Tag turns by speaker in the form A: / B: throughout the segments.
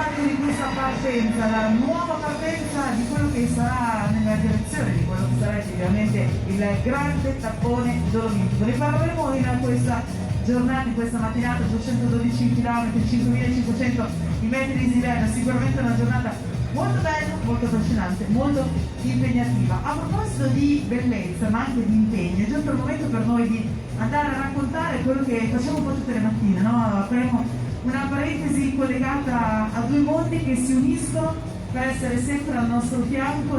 A: falco di questa partenza, la nuova partenza di quello che sarà nella direzione di quello che sarà effettivamente il grande tappone dolomitico. Ne parleremo in questa giornata, in questa mattinata, 212 km, 5.500 i metri di dislivello, sicuramente una giornata molto bella, molto affascinante, molto impegnativa. A proposito di bellezza ma anche di impegno, è giunto il momento per noi di andare a raccontare quello che facciamo un po' tutte le mattine, no? Apriamo una parentesi collegata a due mondi che si uniscono per essere sempre al nostro fianco.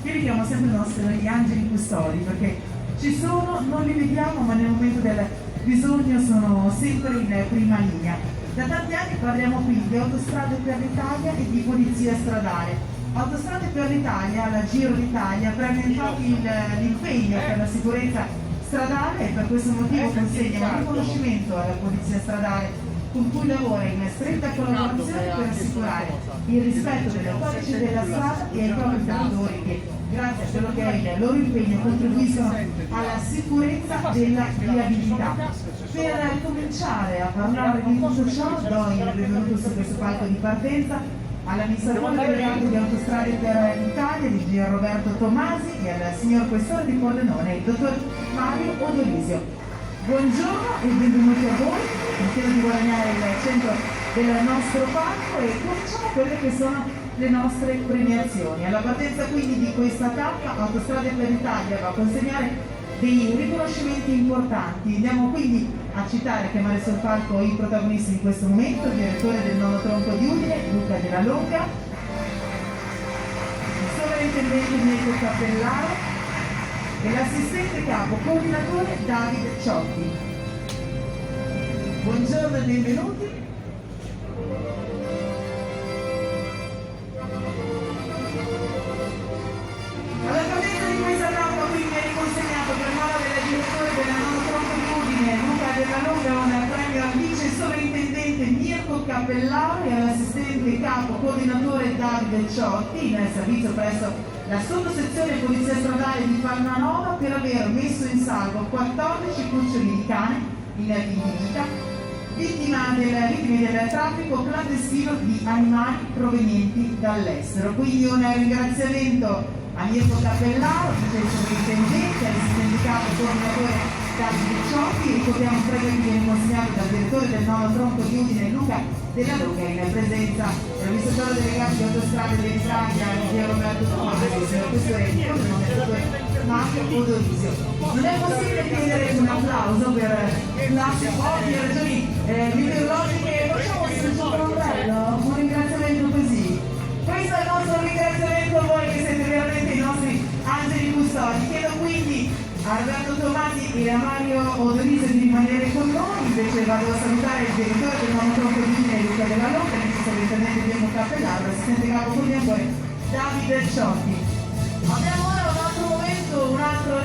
A: Io li chiamo sempre gli angeli custodi, perché ci sono, non li vediamo, ma nel momento del bisogno sono sempre in prima linea. Da tanti anni parliamo quindi di Autostrade per l'Italia e di polizia stradale. Autostrade per l'Italia, la Giro d'Italia, prende infatti l'impegno per la sicurezza stradale e per questo motivo consegna un riconoscimento alla polizia stradale con cui lavora in stretta collaborazione per assicurare il rispetto del codice della strada e ai propri operatori che, grazie a quello che è il loro impegno, contribuiscono alla sicurezza della viabilità. Per cominciare a parlare di tutto ciò, do il benvenuto su questo palco di partenza all'amministratore delegato di Autostrade per l'Italia, di Gian Roberto Tomasi, e al signor questore di Pordenone, il dottor Mario Odolisio. Buongiorno e benvenuti a voi, spero di guadagnare il centro del nostro palco e cominciamo quelle che sono le nostre premiazioni. Alla partenza quindi di questa tappa, Autostrade per l'Italia va a consegnare dei riconoscimenti importanti. Andiamo quindi a citare e chiamare sul palco i protagonisti di questo momento: il direttore del nono tronco di Udine, Luca Della Longa, il sovrintendente Mirko Cappellaro e l'assistente capo coordinatore Davide Ciotti. Buongiorno e benvenuti. Alla partenza di questa tappa quindi è riconsegnato per mano del direttore della nono tronco di Udine, Luca Della Longa, un premio al vice sovrintendente Mirko Cappellaro e all'assistente capo coordinatore Davide Ciotti, in servizio presso la sottosezione polizia stradale di Palmanova, per aver messo in salvo 14 cuccioli di cane in vendita, vittime del traffico clandestino di animali provenienti dall'estero. Quindi un ringraziamento a Mirko Cappellaro, vice sovrintendente, all'assistente capo coordinatore Davide Ciotti. Ricordiamo un premio che viene consegnato dal direttore del nono tronco di Udine, Luca Della Longa, in presenza dell'amministratore delegato di Autostrade dell'Italia, Gian Roberto Tomasi, il questore di Pordenone, Mario Odolisio. Non è possibile chiedere un applauso per la ovvie ragioni meteorologiche. Facciamo un ombrello, un ringraziamento così. Questo è il nostro ringraziamento a voi che siete veramente i nostri angeli custodi. Chiedo quindi a Roberto Tomasi e a Mario Odolisio di rimanere con noi, invece vado a salutare il direttore del nono tronco di Udine, Luca Della Longa, il sovrintendente Mirko Cappellaro, l'assistente capo coordinatore Davide Ciotti. Abbiamo ora un altro momento, un altro